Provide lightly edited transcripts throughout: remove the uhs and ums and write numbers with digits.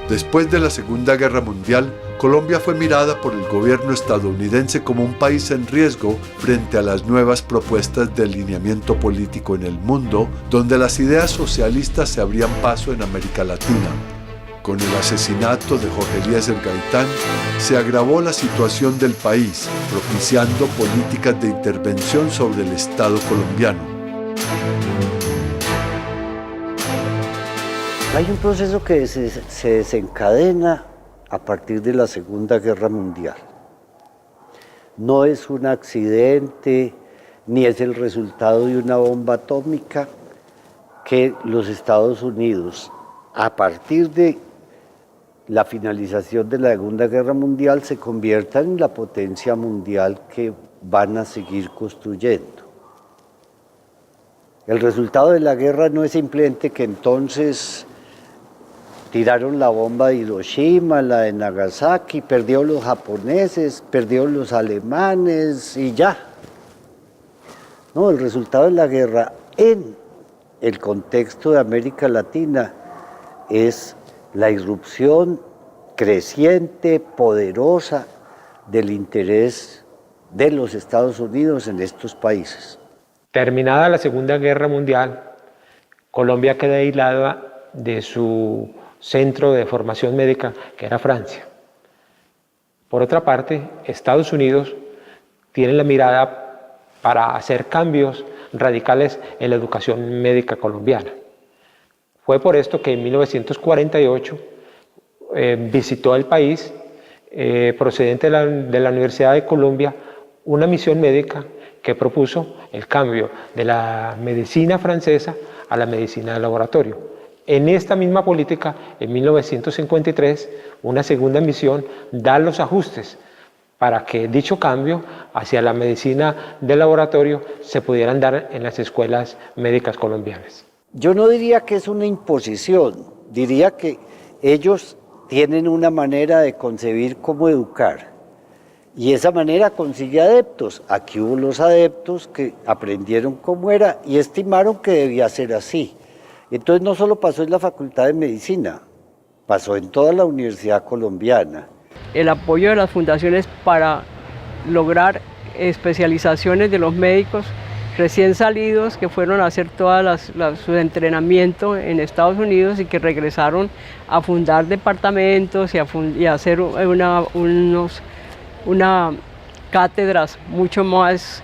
Después de la Segunda Guerra Mundial, Colombia fue mirada por el gobierno estadounidense como un país en riesgo frente a las nuevas propuestas de alineamiento político en el mundo, donde las ideas socialistas se abrían paso en América Latina. Con el asesinato de Jorge Eliezer Gaitán, se agravó la situación del país, propiciando políticas de intervención sobre el Estado colombiano. Hay un proceso que se desencadena a partir de la Segunda Guerra Mundial. No es un accidente, ni es el resultado de una bomba atómica que los Estados Unidos, a partir de la finalización de la Segunda Guerra Mundial, se conviertan en la potencia mundial que van a seguir construyendo. El resultado de la guerra no es simplemente que entonces tiraron la bomba de Hiroshima, la de Nagasaki, perdió los japoneses, perdió los alemanes y ya. No, el resultado de la guerra en el contexto de América Latina es la irrupción creciente, poderosa del interés de los Estados Unidos en estos países. Terminada la Segunda Guerra Mundial, Colombia queda aislada de su centro de formación médica, que era Francia. Por otra parte, Estados Unidos tiene la mirada para hacer cambios radicales en la educación médica colombiana. Fue por esto que en 1948 visitó el país, procedente de la Universidad de Columbia, una misión médica que propuso el cambio de la medicina francesa a la medicina de laboratorio. En esta misma política, en 1953, una segunda misión da los ajustes para que dicho cambio hacia la medicina de laboratorio se pudieran dar en las escuelas médicas colombianas. Yo no diría que es una imposición, diría que ellos tienen una manera de concebir cómo educar y esa manera consigue adeptos. Aquí hubo los adeptos que aprendieron cómo era y estimaron que debía ser así. Entonces no solo pasó en la Facultad de Medicina, pasó en toda la Universidad Colombiana. El apoyo de las fundaciones para lograr especializaciones de los médicos recién salidos que fueron a hacer su entrenamiento en Estados Unidos y que regresaron a fundar departamentos y a hacer una cátedras mucho más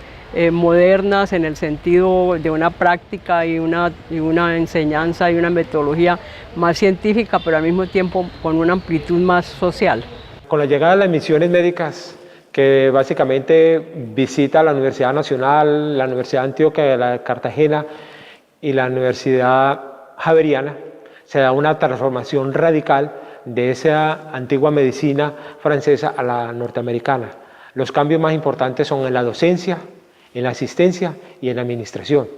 modernas en el sentido de una práctica y una enseñanza y una metodología más científica, pero al mismo tiempo con una amplitud más social. Con la llegada de las misiones médicas, que básicamente visita la Universidad Nacional, la Universidad de Antioquia de Cartagena y la Universidad Javeriana, se da una transformación radical de esa antigua medicina francesa a la norteamericana. Los cambios más importantes son en la docencia, en la asistencia y en la administración.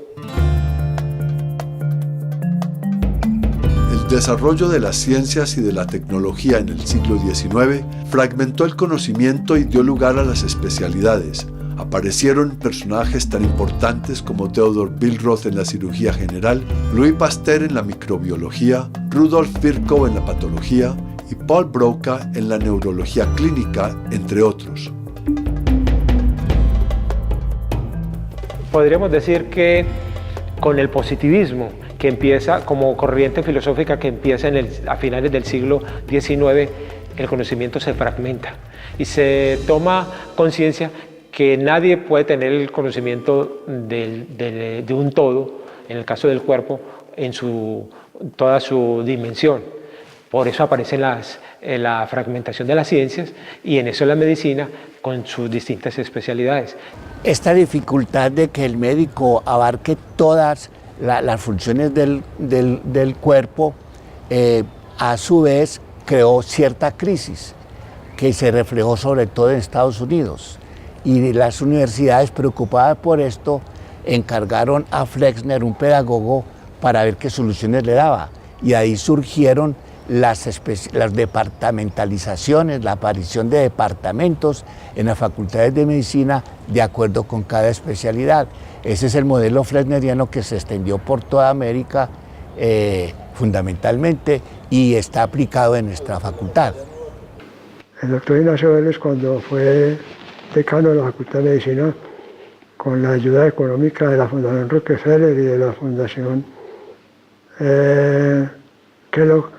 El desarrollo de las ciencias y de la tecnología en el siglo XIX fragmentó el conocimiento y dio lugar a las especialidades. Aparecieron personajes tan importantes como Theodor Billroth en la cirugía general, Louis Pasteur en la microbiología, Rudolf Virchow en la patología y Paul Broca en la neurología clínica, entre otros. Podríamos decir que con el positivismo, que empieza como corriente filosófica que empieza a finales del siglo XIX, el conocimiento se fragmenta y se toma conciencia que nadie puede tener el conocimiento de un todo, en el caso del cuerpo, en toda su dimensión. Por eso aparece la fragmentación de las ciencias y en eso la medicina con sus distintas especialidades. Esta dificultad de que el médico abarque todas las funciones del cuerpo, a su vez creó cierta crisis que se reflejó sobre todo en Estados Unidos. Y las universidades, preocupadas por esto, encargaron a Flexner, un pedagogo, para ver qué soluciones le daba. Y ahí surgieron las departamentalizaciones, la aparición de departamentos en las facultades de medicina de acuerdo con cada especialidad. Ese es el modelo flexneriano que se extendió por toda América fundamentalmente y está aplicado en nuestra facultad. El doctor Ignacio Vélez, cuando fue decano de la Facultad de Medicina, con la ayuda económica de la Fundación Rockefeller y de la Fundación Kellogg,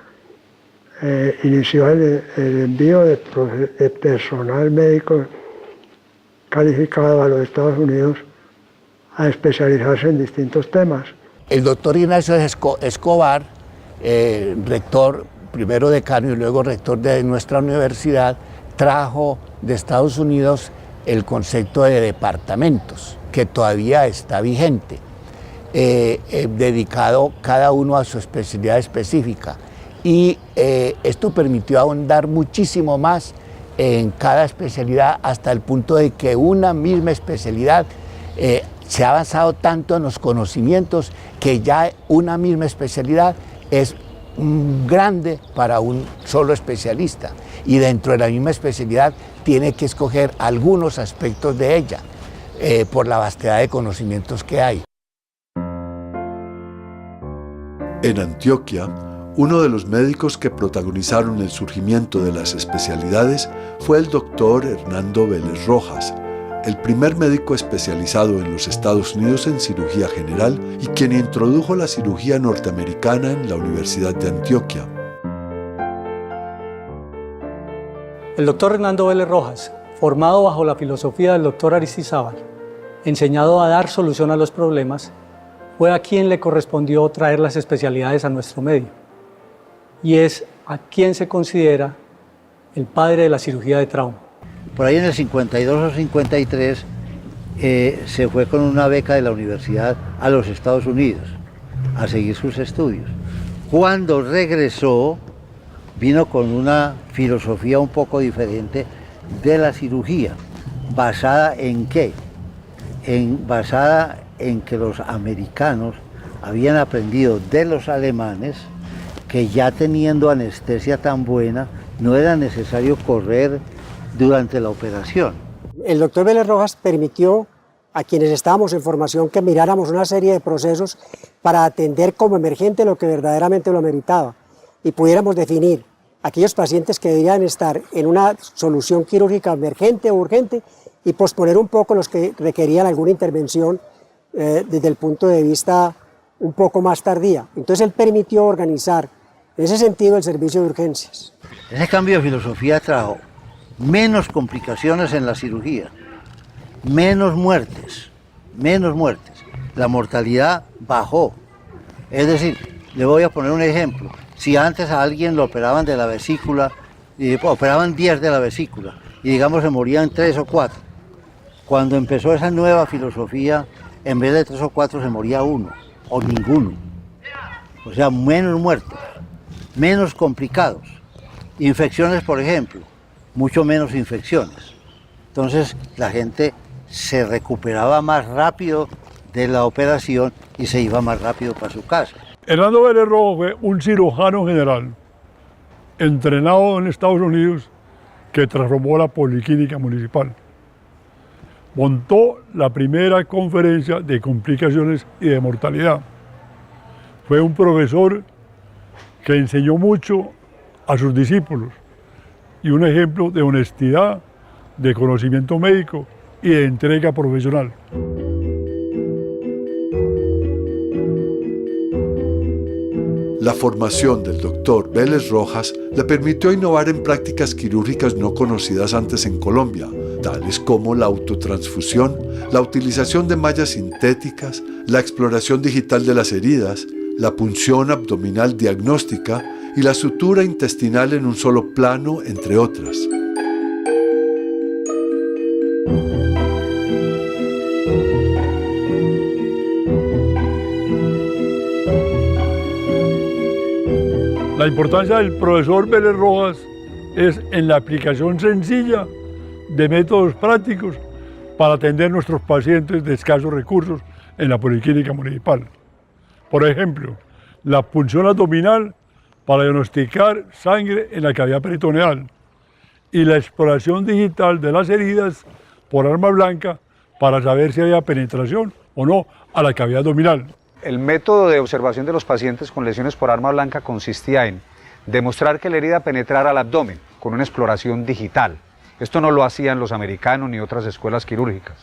inició el envío de personal médico calificado a los Estados Unidos a especializarse en distintos temas. El doctor Ignacio Escobar, rector, primero decano y luego rector de nuestra universidad, trajo de Estados Unidos el concepto de departamentos, que todavía está vigente, dedicado cada uno a su especialidad específica. Y esto permitió ahondar muchísimo más en cada especialidad hasta el punto de que una misma especialidad se ha avanzado tanto en los conocimientos que ya una misma especialidad es grande para un solo especialista y dentro de la misma especialidad tiene que escoger algunos aspectos de ella por la vastedad de conocimientos que hay. En Antioquia, uno de los médicos que protagonizaron el surgimiento de las especialidades fue el doctor Hernando Vélez Rojas, el primer médico especializado en los Estados Unidos en cirugía general y quien introdujo la cirugía norteamericana en la Universidad de Antioquia. El doctor Hernando Vélez Rojas, formado bajo la filosofía del doctor Aristizábal, enseñado a dar solución a los problemas, fue a quien le correspondió traer las especialidades a nuestro medio. Y es a quien se considera el padre de la cirugía de trauma. Por ahí en el 52 o 53 se fue con una beca de la universidad a los Estados Unidos a seguir sus estudios. Cuando regresó, vino con una filosofía un poco diferente de la cirugía. ¿Basada en qué? Basada en que los americanos habían aprendido de los alemanes que ya teniendo anestesia tan buena, no era necesario correr durante la operación. El doctor Vélez Rojas permitió a quienes estábamos en formación que miráramos una serie de procesos para atender como emergente lo que verdaderamente lo ameritaba y pudiéramos definir aquellos pacientes que debían estar en una solución quirúrgica emergente o urgente y posponer un poco los que requerían alguna intervención desde el punto de vista un poco más tardía. Entonces él permitió organizar en ese sentido el servicio de urgencias. Ese cambio de filosofía trajo menos complicaciones en la cirugía, menos muertes. La mortalidad bajó. Es decir, le voy a poner un ejemplo. Si antes a alguien lo operaban de la vesícula, operaban 10 de la vesícula, y digamos se morían 3 o 4. Cuando empezó esa nueva filosofía, en vez de 3 o 4 se moría 1 o ninguno. O sea, menos muertos, menos complicados. Infecciones, por ejemplo, mucho menos infecciones. Entonces la gente se recuperaba más rápido de la operación y se iba más rápido para su casa. Hernando Vélez Rojas fue un cirujano general entrenado en Estados Unidos que transformó la policlínica municipal. Montó la primera conferencia de complicaciones y de mortalidad. Fue un profesor que enseñó mucho a sus discípulos y un ejemplo de honestidad, de conocimiento médico y de entrega profesional. La formación del doctor Vélez Rojas le permitió innovar en prácticas quirúrgicas no conocidas antes en Colombia, tales como la autotransfusión, la utilización de mallas sintéticas, la exploración digital de las heridas, la punción abdominal diagnóstica y la sutura intestinal en un solo plano, entre otras. La importancia del profesor Vélez Rojas es en la aplicación sencilla de métodos prácticos para atender a nuestros pacientes de escasos recursos en la policlínica municipal. Por ejemplo, la punción abdominal para diagnosticar sangre en la cavidad peritoneal y la exploración digital de las heridas por arma blanca para saber si había penetración o no a la cavidad abdominal. El método de observación de los pacientes con lesiones por arma blanca consistía en demostrar que la herida penetrara al abdomen con una exploración digital. Esto no lo hacían los americanos ni otras escuelas quirúrgicas.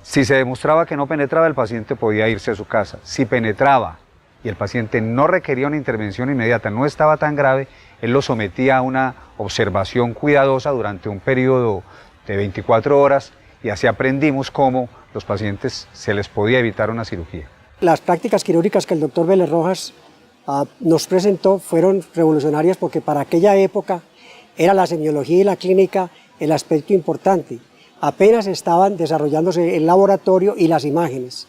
Si se demostraba que no penetraba, el paciente podía irse a su casa. Si penetraba y el paciente no requería una intervención inmediata, no estaba tan grave, él lo sometía a una observación cuidadosa durante un periodo de 24 horas y así aprendimos cómo los pacientes se les podía evitar una cirugía. Las prácticas quirúrgicas que el doctor Vélez Rojas nos presentó fueron revolucionarias porque para aquella época era la semiología y la clínica el aspecto importante. Apenas estaban desarrollándose el laboratorio y las imágenes,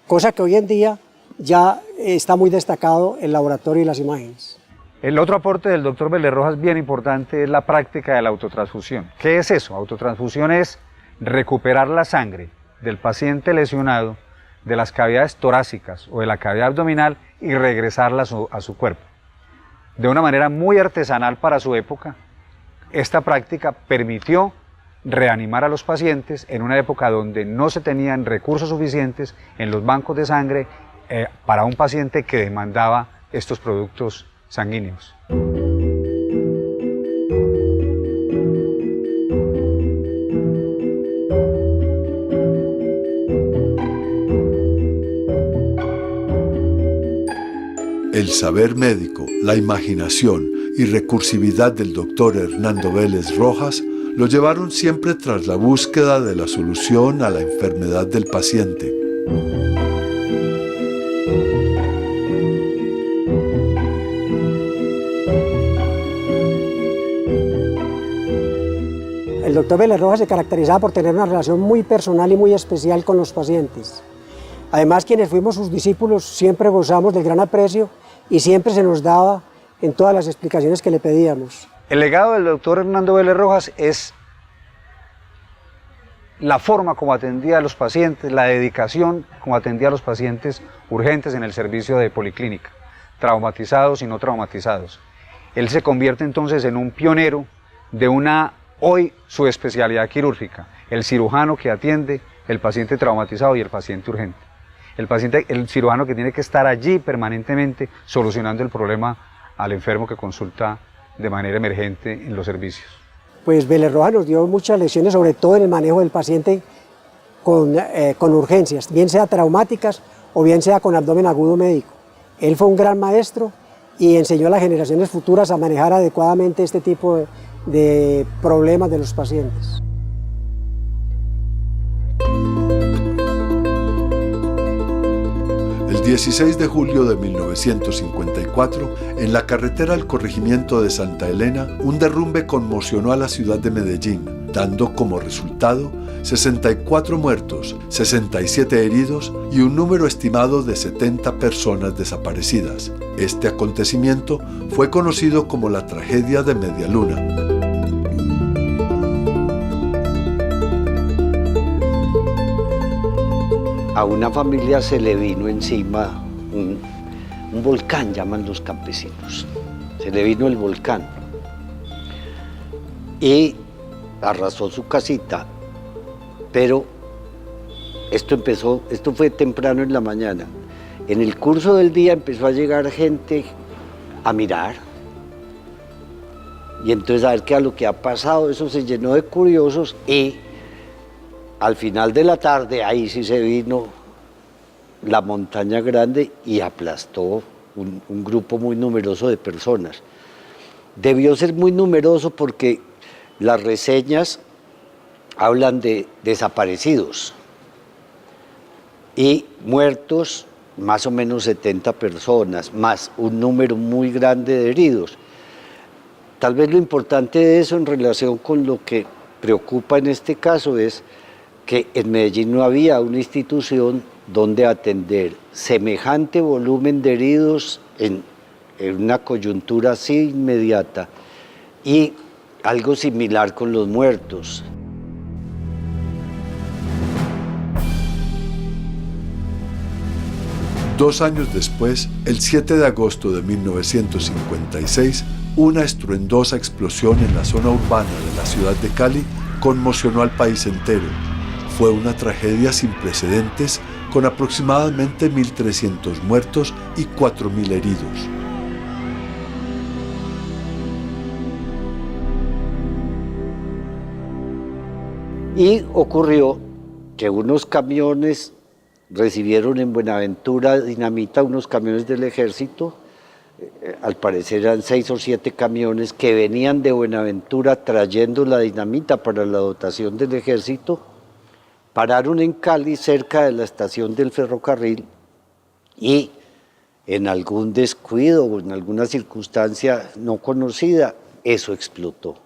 cosa que hoy en día ya está muy destacado el laboratorio y las imágenes. El otro aporte del doctor Vélez Rojas bien importante es la práctica de la autotransfusión. ¿Qué es eso? Autotransfusión es recuperar la sangre del paciente lesionado de las cavidades torácicas o de la cavidad abdominal y regresarla a su cuerpo. De una manera muy artesanal para su época, esta práctica permitió reanimar a los pacientes en una época donde no se tenían recursos suficientes en los bancos de sangre para un paciente que demandaba estos productos sanguíneos. El saber médico, la imaginación y recursividad del doctor Hernando Vélez Rojas lo llevaron siempre tras la búsqueda de la solución a la enfermedad del paciente. El doctor Vélez Rojas se caracterizaba por tener una relación muy personal y muy especial con los pacientes. Además, quienes fuimos sus discípulos siempre gozamos del gran aprecio y siempre se nos daba en todas las explicaciones que le pedíamos. El legado del doctor Hernando Vélez Rojas es la forma como atendía a los pacientes, la dedicación como atendía a los pacientes urgentes en el servicio de policlínica, traumatizados y no traumatizados. Él se convierte entonces en un pionero de hoy su especialidad quirúrgica, el cirujano que atiende el paciente traumatizado y el paciente urgente. El cirujano que tiene que estar allí permanentemente solucionando el problema al enfermo que consulta de manera emergente en los servicios. Pues Vélez Rojas nos dio muchas lecciones, sobre todo en el manejo del paciente con urgencias, bien sea traumáticas o bien sea con abdomen agudo médico. Él fue un gran maestro y enseñó a las generaciones futuras a manejar adecuadamente este tipo de problemas de los pacientes. El 16 de julio de 1954, en la carretera al corregimiento de Santa Elena, un derrumbe conmocionó a la ciudad de Medellín, dando como resultado 64 muertos, 67 heridos y un número estimado de 70 personas desaparecidas. Este acontecimiento fue conocido como la tragedia de Media Luna. A una familia se le vino encima un volcán, llaman los campesinos. Se le vino el volcán y arrasó su casita, pero esto fue temprano en la mañana. En el curso del día empezó a llegar gente a mirar y entonces a ver qué es lo que ha pasado. Eso se llenó de curiosos y al final de la tarde, ahí sí se vino la montaña grande y aplastó un grupo muy numeroso de personas. Debió ser muy numeroso porque las reseñas hablan de desaparecidos y muertos más o menos 70 personas, más un número muy grande de heridos. Tal vez lo importante de eso en relación con lo que preocupa en este caso es que en Medellín no había una institución donde atender semejante volumen de heridos en una coyuntura así inmediata y algo similar con los muertos. Dos años después, el 7 de agosto de 1956, una estruendosa explosión en la zona urbana de la ciudad de Cali conmocionó al país entero. Fue una tragedia sin precedentes, con aproximadamente 1.300 muertos y 4.000 heridos. Y ocurrió que unos camiones recibieron en Buenaventura dinamita, unos camiones del ejército, al parecer eran 6 o 7 camiones que venían de Buenaventura trayendo la dinamita para la dotación del ejército, pararon en Cali cerca de la estación del ferrocarril y en algún descuido o en alguna circunstancia no conocida, eso explotó.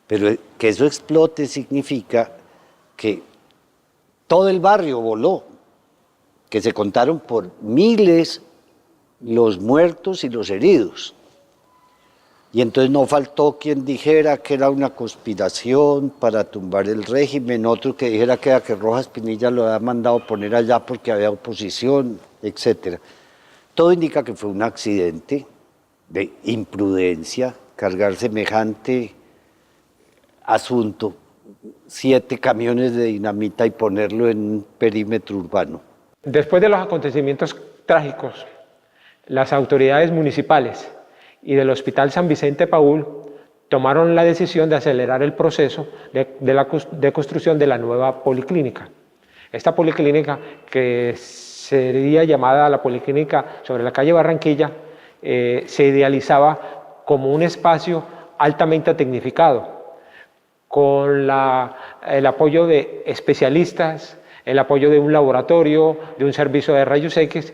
Pero que eso explote significa que todo el barrio voló, que se contaron por miles los muertos y los heridos. Y entonces no faltó quien dijera que era una conspiración para tumbar el régimen, otro que dijera que era que Rojas Pinilla lo había mandado poner allá porque había oposición, etc. Todo indica que fue un accidente de imprudencia, cargar semejante asunto, 7 camiones de dinamita y ponerlo en un perímetro urbano. Después de los acontecimientos trágicos, las autoridades municipales y del Hospital San Vicente Paúl tomaron la decisión de acelerar el proceso de construcción de la nueva policlínica. Esta policlínica, que sería llamada la Policlínica sobre la calle Barranquilla, se idealizaba como un espacio altamente tecnificado, con el apoyo de especialistas, el apoyo de un laboratorio, de un servicio de rayos X,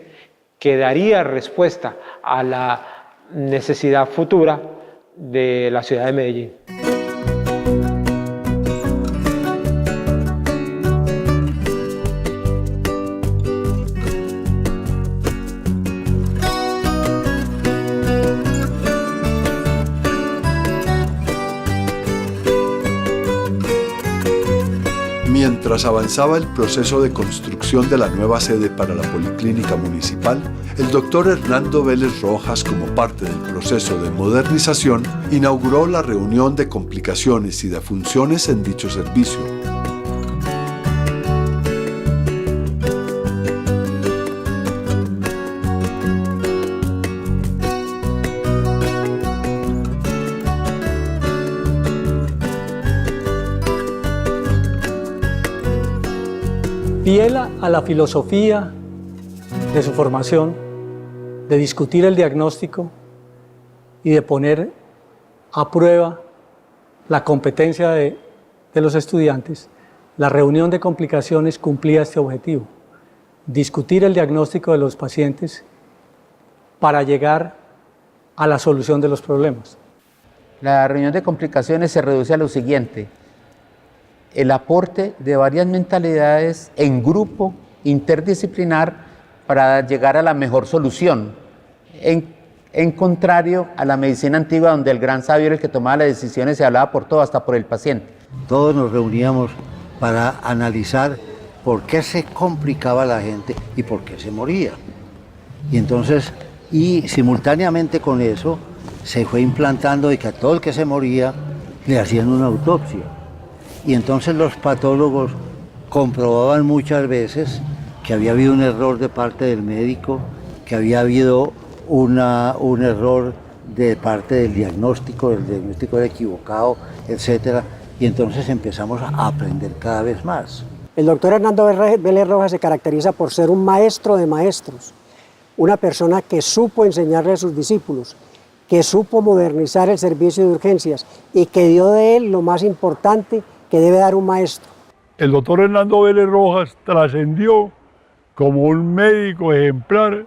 que daría respuesta a la necesidad futura de la ciudad de Medellín. Mientras avanzaba el proceso de construcción de la nueva sede para la Policlínica Municipal, el doctor Hernando Vélez Rojas, como parte del proceso de modernización, inauguró la reunión de complicaciones y de funciones en dicho servicio. Fiel a la filosofía de su formación, de discutir el diagnóstico y de poner a prueba la competencia de los estudiantes, la reunión de complicaciones cumplía este objetivo: discutir el diagnóstico de los pacientes para llegar a la solución de los problemas. La reunión de complicaciones se reduce a lo siguiente: el aporte de varias mentalidades en grupo interdisciplinar para llegar a la mejor solución, en contrario a la medicina antigua, donde el gran sabio era el que tomaba las decisiones y hablaba por todo, hasta por el paciente. Todos nos reuníamos para analizar por qué se complicaba la gente y por qué se moría. Y entonces, y simultáneamente con eso, se fue implantando de que a todo el que se moría le hacían una autopsia. Y entonces los patólogos comprobaban muchas veces que había habido un error de parte del médico, que había habido un error de parte del diagnóstico, el diagnóstico era equivocado, etc. Y entonces empezamos a aprender cada vez más. El doctor Hernando Vélez Rojas se caracteriza por ser un maestro de maestros, una persona que supo enseñarle a sus discípulos, que supo modernizar el servicio de urgencias y que dio de él lo más importante que debe dar un maestro. El doctor Hernando Vélez Rojas trascendió como un médico ejemplar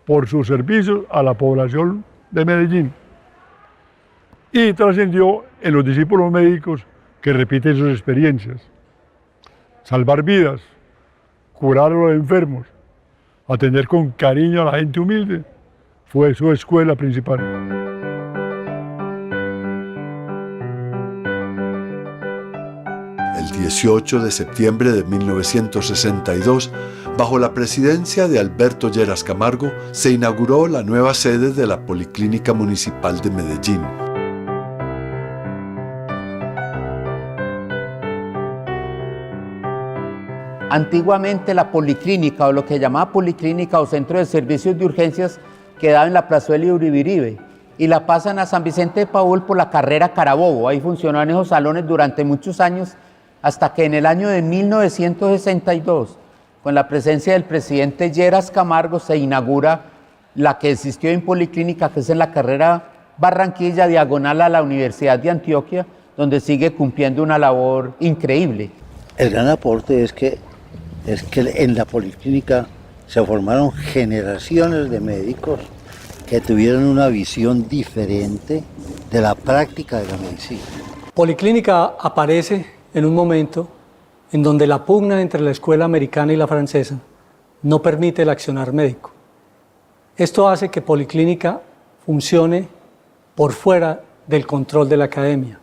por sus servicios a la población de Medellín. Y trascendió en los discípulos médicos que repiten sus experiencias. Salvar vidas, curar a los enfermos, atender con cariño a la gente humilde, fue su escuela principal. El 18 de septiembre de 1962, bajo la presidencia de Alberto Lleras Camargo, se inauguró la nueva sede de la Policlínica Municipal de Medellín. Antiguamente la policlínica, o lo que llamaba policlínica o centro de servicios de urgencias, quedaba en la plazuela de Uribiribe y la pasan a San Vicente de Paúl por la carrera Carabobo. Ahí funcionó en esos salones durante muchos años, hasta que en el año de 1962, con la presencia del presidente Lleras Camargo, se inaugura la que existió en Policlínica, que es en la carrera Barranquilla, diagonal a la Universidad de Antioquia, donde sigue cumpliendo una labor increíble. El gran aporte es que en la Policlínica se formaron generaciones de médicos que tuvieron una visión diferente de la práctica de la medicina. Policlínica aparece en un momento en donde la pugna entre la escuela americana y la francesa no permite el accionar médico. Esto hace que Policlínica funcione por fuera del control de la academia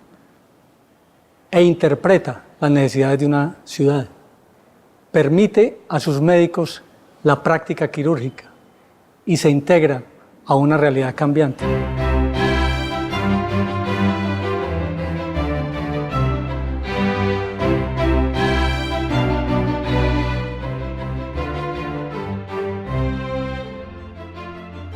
e interpreta las necesidades de una ciudad. Permite a sus médicos la práctica quirúrgica y se integra a una realidad cambiante.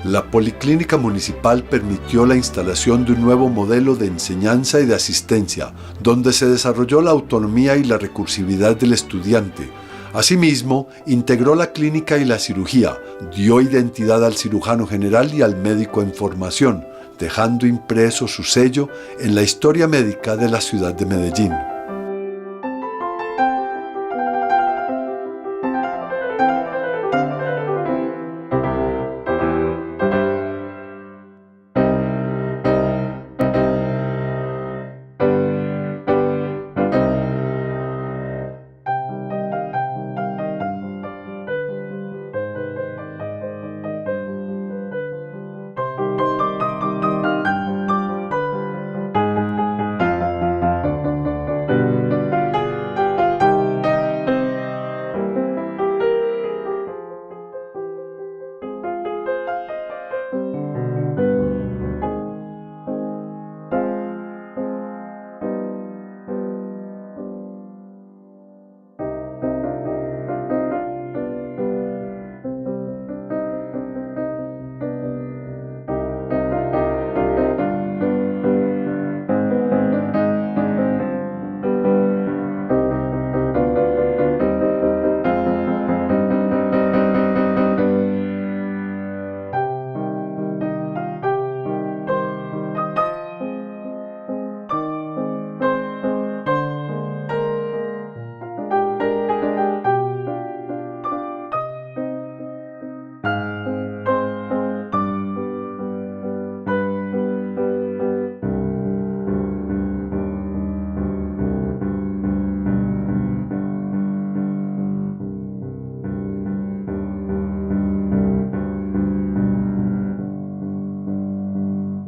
La Policlínica Municipal permitió la instalación de un nuevo modelo de enseñanza y de asistencia, donde se desarrolló la autonomía y la recursividad del estudiante. Asimismo, integró la clínica y la cirugía, dio identidad al cirujano general y al médico en formación, dejando impreso su sello en la historia médica de la ciudad de Medellín.